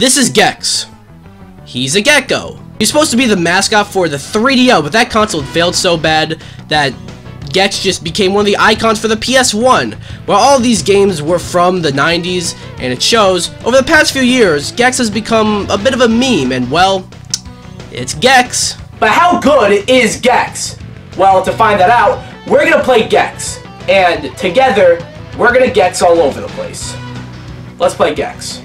This is Gex. He's a gecko. He's supposed to be the mascot for the 3DO, but that console failed so bad that Gex just became one of the icons for the PS1. While all of these games were from the 90s, and it shows, over the past few years, Gex has become a bit of a meme, and well, it's Gex. But how good is Gex? Well, to find that out, we're gonna play Gex. And together, we're gonna Gex all over the place. Let's play Gex.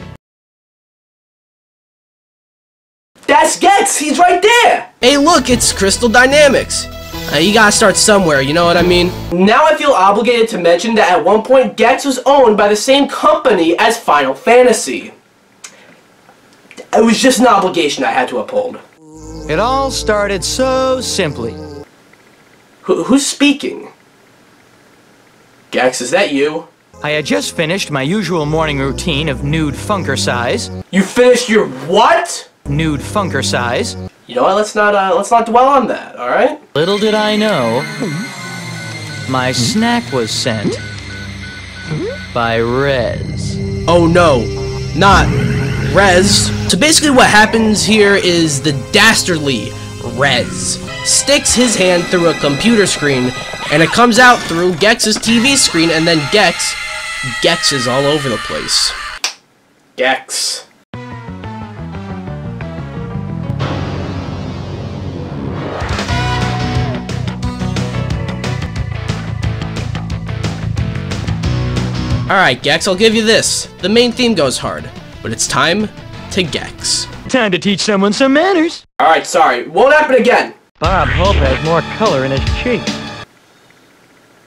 That's Gex! He's right there! Hey look, it's Crystal Dynamics. You gotta start somewhere, you know what I mean? Now I feel obligated to mention that at one point Gex was owned by the same company as Final Fantasy. It was just an obligation I had to uphold. It all started so simply. Who's speaking? Gex, is that you? I had just finished my usual morning routine of nude funkercise. You finished your what? Nude funkercise. You know what, let's not dwell on that, alright? Little did I know, my snack was sent by Rez. Oh no, not Rez. So basically what happens here is the dastardly Rez sticks his hand through a computer screen and it comes out through Gex's TV screen, and then Gex is all over the place. Gex. Alright, Gex, I'll give you this. The main theme goes hard, but it's time to Gex. Time to teach someone some manners. Alright, sorry. Won't happen again. Bob Hope has more color in his cheeks.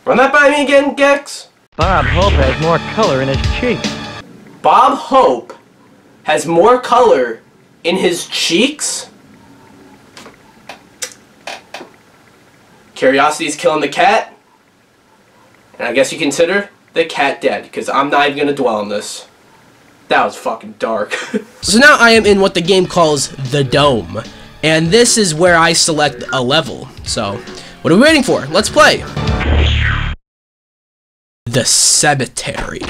Run that by me again, Gex. Bob Hope has more color in his cheeks. Bob Hope has more color in his cheeks? Curiosity's killing the cat. And I guess you consider the cat dead, because I'm not even going to dwell on this. That was fucking dark. So now I am in what the game calls the Dome, and this is where I select a level. So, what are we waiting for? Let's play. The Cemetery.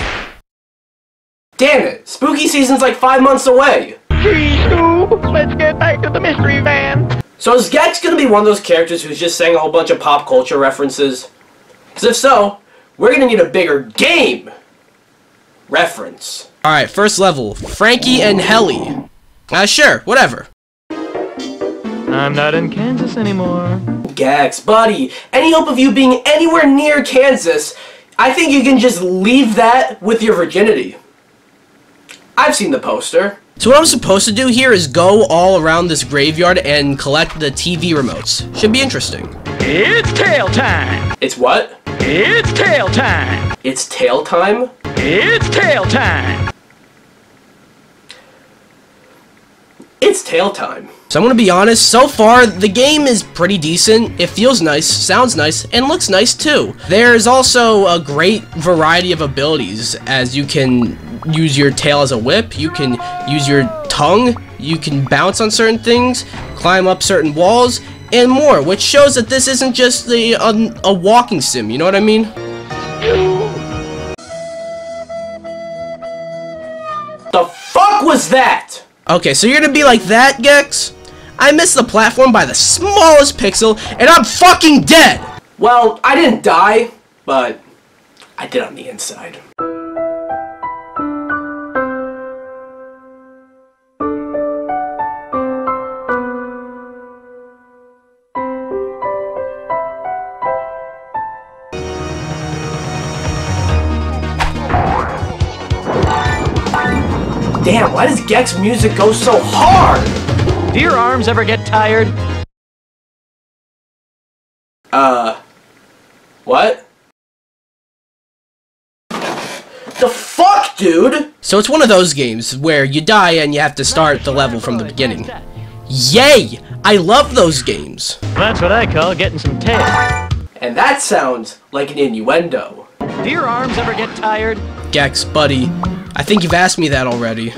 Damn it! Spooky season's like 5 months away! Gee, Scoob, let's get back to the mystery van. So is Gex gonna be one of those characters who's just saying a whole bunch of pop culture references? Because if so, we're gonna need a bigger game reference. Alright, first level, Frankie and Helly. Sure, whatever. I'm not in Kansas anymore. Gex, buddy, any hope of you being anywhere near Kansas, I think you can just leave that with your virginity. I've seen the poster. So what I'm supposed to do here is go all around this graveyard and collect the TV remotes. Should be interesting. It's tail time. It's what? It's tail time. It's tail time? It's tail time. It's tail time. So I'm gonna be honest, so far the game is pretty decent. It feels nice, sounds nice, and looks nice too. There's also a great variety of abilities, as you can use your tail as a whip, you can use your tongue, you can bounce on certain things, climb up certain walls, and more, which shows that this isn't just a walking sim, you know what I mean? The fuck was that? Okay, so you're gonna be like that, Gex? I missed the platform by the smallest pixel, and I'm fucking dead! Well, I didn't die, but I did on the inside. Damn, why does Gex music go so hard? Do your arms ever get tired? What? The fuck, dude? So it's one of those games where you die and you have to start the level from the beginning. Yay! I love those games. That's what I call getting some tail. And that sounds like an innuendo. Do your arms ever get tired? Gex, buddy, I think you've asked me that already.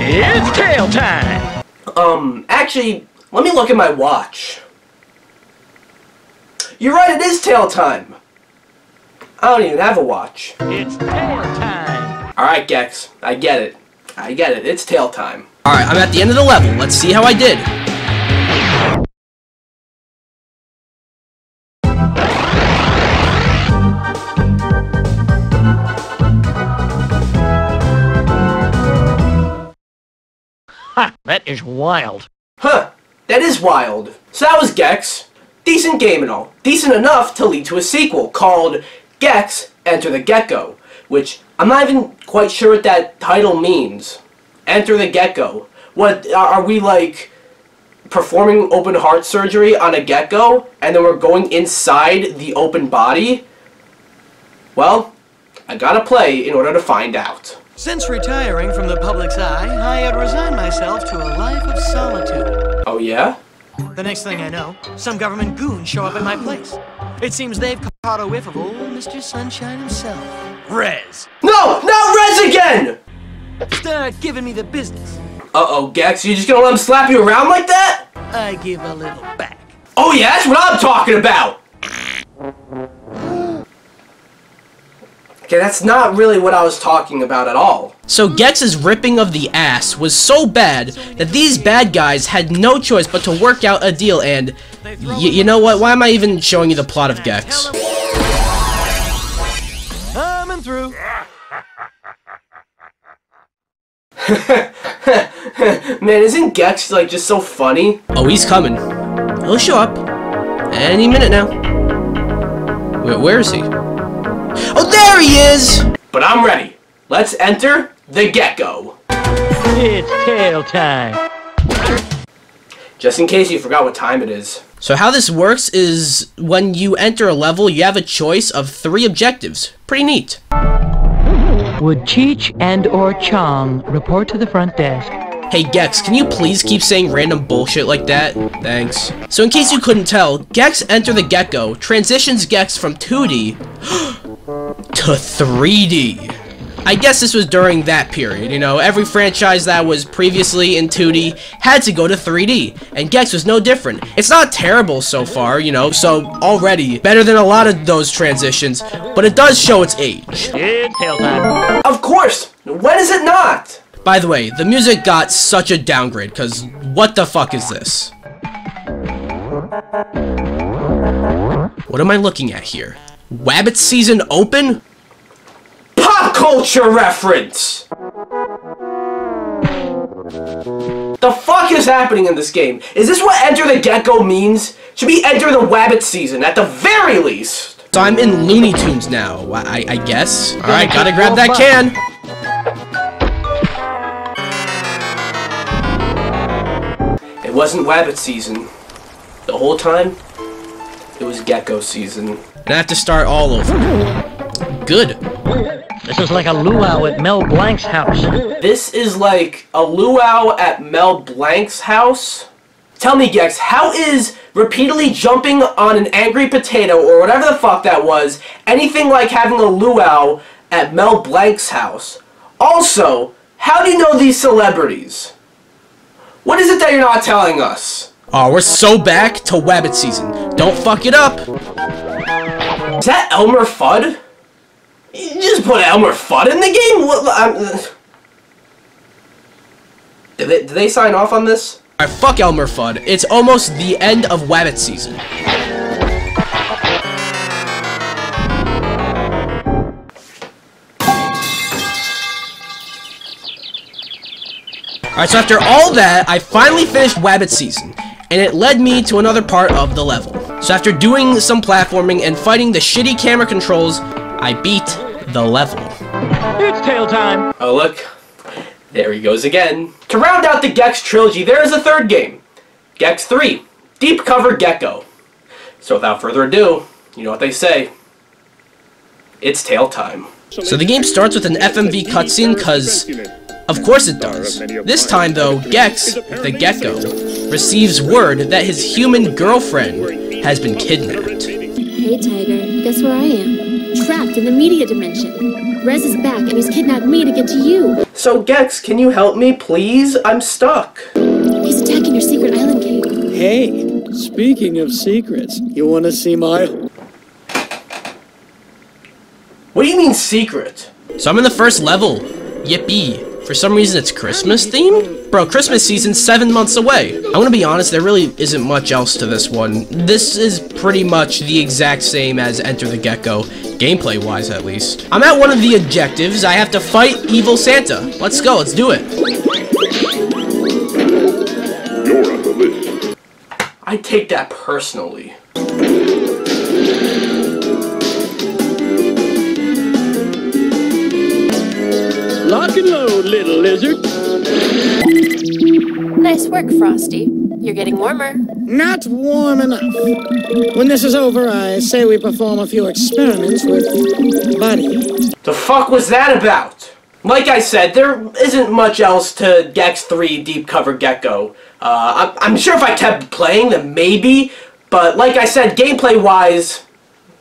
It's tail time! Actually, let me look at my watch. You're right, it is tail time. I don't even have a watch. It's tail time! Alright, Gex, I get it. I get it. It's tail time. Alright, I'm at the end of the level. Let's see how I did. Ha! That is wild. Huh. That is wild. So that was Gex. Decent game and all. Decent enough to lead to a sequel called Gex, Enter the Gecko, which I'm not even quite sure what that title means. Enter the Gecko. What, are we like performing open heart surgery on a gecko and then we're going inside the open body? Well, I gotta play in order to find out. Since retiring from the public's eye, I had resigned myself to a life of solitude. Oh yeah? The next thing I know, some government goons show up at my place. It seems they've caught a whiff of old Mr. Sunshine himself. Rez! No! Not Rez again! Start giving me the business. Uh-oh, Gex, you just gonna let him slap you around like that? I give a little back. Oh yeah, that's what I'm talking about! Okay, that's not really what I was talking about at all. So Gex's ripping of the ass was so bad that these bad guys had no choice but to work out a deal and... you know what? Why am I even showing you the plot of Gex? Coming through. Man, isn't Gex like just so funny? Oh, he's coming. He'll show up. Any minute now. Where is he? Oh, there he is! But I'm ready. Let's enter the gecko. It's tail time. Just in case you forgot what time it is. So how this works is when you enter a level, you have a choice of 3 objectives. Pretty neat. Would Cheech and or Chong report to the front desk? Hey Gex, can you please keep saying random bullshit like that? Thanks. So in case you couldn't tell, Gex Enter the Gecko transitions Gex from 2D to 3D. I guess this was during that period, you know, every franchise that was previously in 2D had to go to 3D, and Gex was no different. It's not terrible so far, you know, so already better than a lot of those transitions, but it does show its age. It's tail time. Of course! When is it not? By the way, the music got such a downgrade, cause what the fuck is this? What am I looking at here? Wabbit season open? Pop culture reference! The fuck is happening in this game? Is this what Enter the Gecko means? Should be Enter the Wabbit season, at the very least! So I'm in Looney Tunes now, I guess. Alright, gotta grab that can! It wasn't Wabbit season. The whole time, it was Gecko season. And I have to start all over. Good. This is like a luau at Mel Blanc's house. This is like a luau at Mel Blanc's house? Tell me, Gex, how is repeatedly jumping on an angry potato, or whatever the fuck that was, anything like having a luau at Mel Blanc's house? Also, how do you know these celebrities? What is it that you're not telling us? Oh, we're so back to Wabbit season. Don't fuck it up! Is that Elmer Fudd? You just put Elmer Fudd in the game? Did they sign off on this? Alright, fuck Elmer Fudd. It's almost the end of Wabbit season. Alright, so after all that, I finally finished Wabbit season, and it led me to another part of the level. So after doing some platforming and fighting the shitty camera controls, I beat the level. It's tail time. Oh look, there he goes again. To round out the Gex trilogy, there is a third game. Gex 3, Deep Cover Gecko. So without further ado, you know what they say. It's tail time. So the game starts with an FMV cutscene, cause of course it does. This time though, Gex, the Gecko, receives word that his human girlfriend has been kidnapped. Hey Tiger, guess where I am? Trapped in the media dimension. Rez is back and he's kidnapped me to get to you. So Gex, can you help me, please? I'm stuck. He's attacking your secret island cave. Hey, speaking of secrets, you want to see my... What do you mean secret? So I'm in the first level. Yippee. For some reason, it's Christmas themed? Bro, Christmas season's 7 months away. I'm gonna be honest, there really isn't much else to this one. This is pretty much the exact same as Enter the Gecko, gameplay-wise at least. I'm at one of the objectives. I have to fight Evil Santa. Let's go, let's do it. You're on the list. I take that personally. Lock and load, little lizard. Nice work, Frosty. You're getting warmer. Not warm enough. When this is over, I say we perform a few experiments with Buddy. The fuck was that about? Like I said, there isn't much else to Gex 3 Deep Cover Gecko. I'm sure if I kept playing, then maybe. But like I said, gameplay-wise,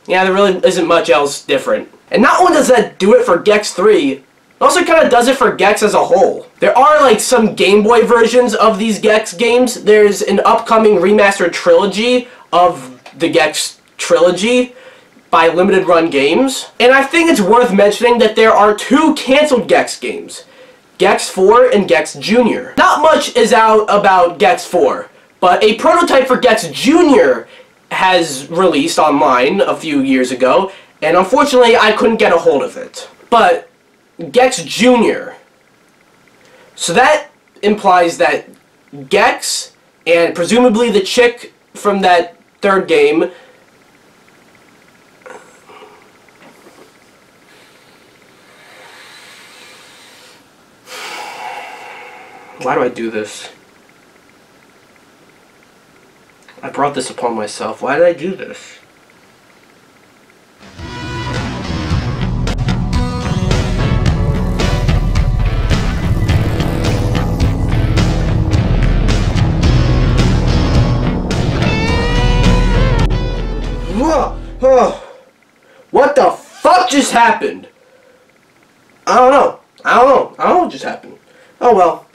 yeah, there really isn't much else different. And not only does that do it for Gex 3, it also kind of does it for Gex as a whole. There are like some Game Boy versions of these Gex games. There's an upcoming remastered trilogy of the Gex trilogy by Limited Run Games. And I think it's worth mentioning that there are 2 canceled Gex games, Gex 4 and Gex Jr. Not much is out about Gex 4, but a prototype for Gex Jr. has released online a few years ago, and unfortunately I couldn't get a hold of it. But Gex Jr. So that implies that Gex and presumably the chick from that third game Why do I do this? I brought this upon myself. Why did I do this? What the fuck just happened? I don't know what just happened. Oh well.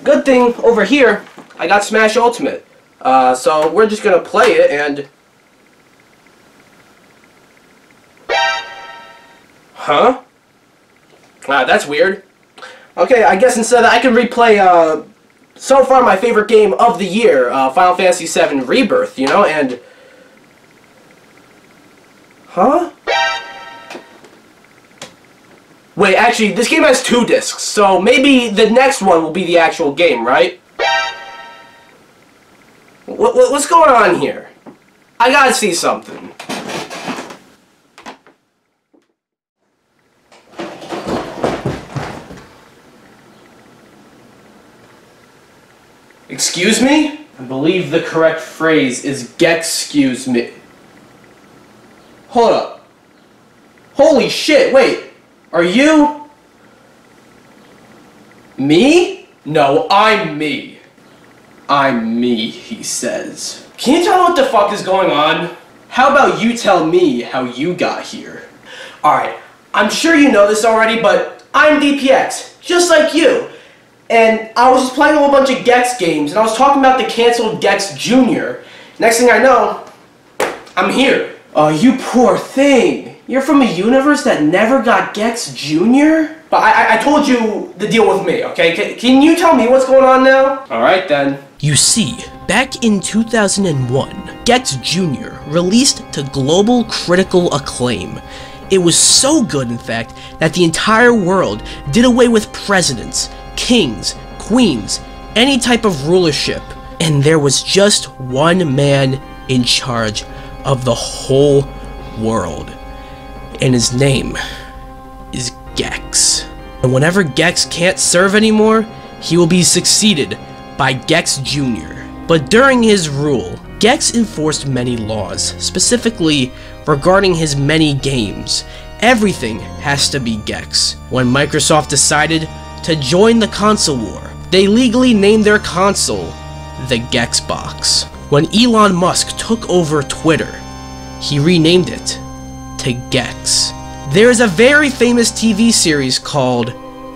Good thing over here, I got Smash Ultimate. So we're just gonna play it and... Huh? Wow, that's weird. Okay, I guess instead I can replay, so far my favorite game of the year, Final Fantasy VII Rebirth, you know, and... Huh? Wait, actually, this game has 2 discs, so maybe the next one will be the actual game, right? What's going on here? I gotta see something. Excuse me? I believe the correct phrase is "Gexcuse me." Hold up. Holy shit, wait. Are you... Me? No, I'm me. I'm me, he says. Can you tell me what the fuck is going on? How about you tell me how you got here? Alright, I'm sure you know this already, but I'm DPX, just like you. And I was just playing a whole bunch of Gex games, and I was talking about the canceled Gex Jr. Next thing I know, I'm here. Oh, you poor thing. You're from a universe that never got Gex Jr.? But I told you the deal with me, okay? Can you tell me what's going on now? Alright then. You see, back in 2001, Gex Jr. released to global critical acclaim. It was so good, in fact, that the entire world did away with presidents, kings, queens, any type of rulership, and there was just one man in charge of the whole world, and his name is Gex. And whenever Gex can't serve anymore, he will be succeeded by Gex Jr. But during his rule, Gex enforced many laws, specifically regarding his many games. Everything has to be Gex. When Microsoft decided to join the console war, they legally named their console the Gexbox. When Elon Musk took over Twitter, he renamed it to Gex. There is a very famous TV series called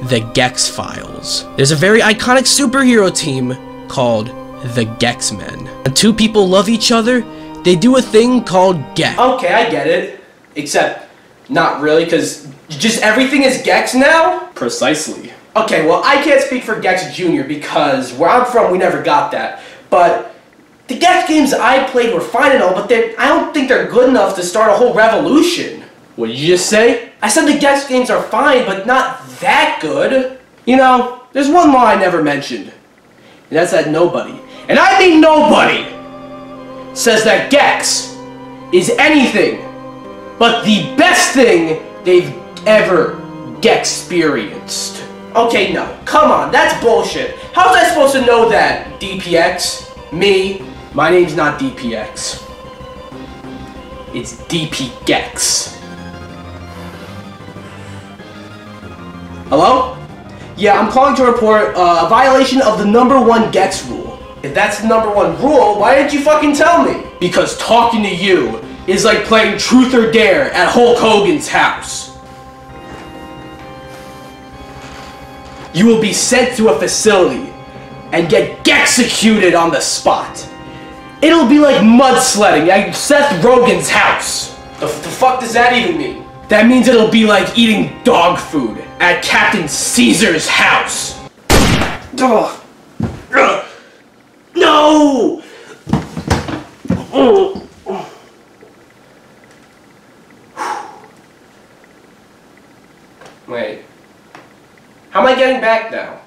The Gex Files. There's a very iconic superhero team called the Gex-Men. When 2 people love each other, they do a thing called Gex. Okay, I get it. Except, not really, because just everything is Gex now? Precisely. Okay, well, I can't speak for Gex Jr. because where I'm from, we never got that. But the Gex games I played were fine and all, but I don't think they're good enough to start a whole revolution. What did you just say? I said the Gex games are fine, but not that good. You know, there's one law I never mentioned, and that's that nobody, and I mean nobody, says that Gex is anything but the best thing they've ever Gex-perienced. Okay, no, come on, that's bullshit. How was I supposed to know that, DPX? Me? My name's not DPX. It's DP Gex. Hello? Yeah, I'm calling to report a violation of the #1 Gex rule. If that's the #1 rule, why didn't you fucking tell me? Because talking to you is like playing Truth or Dare at Hulk Hogan's house. You will be sent to a facility and get Gexecuted on the spot. It'll be like mudsledding at Seth Rogen's house. The fuck does that even mean? That means it'll be like eating dog food at Captain Caesar's house. Ugh. No! Wait. How am I getting back now?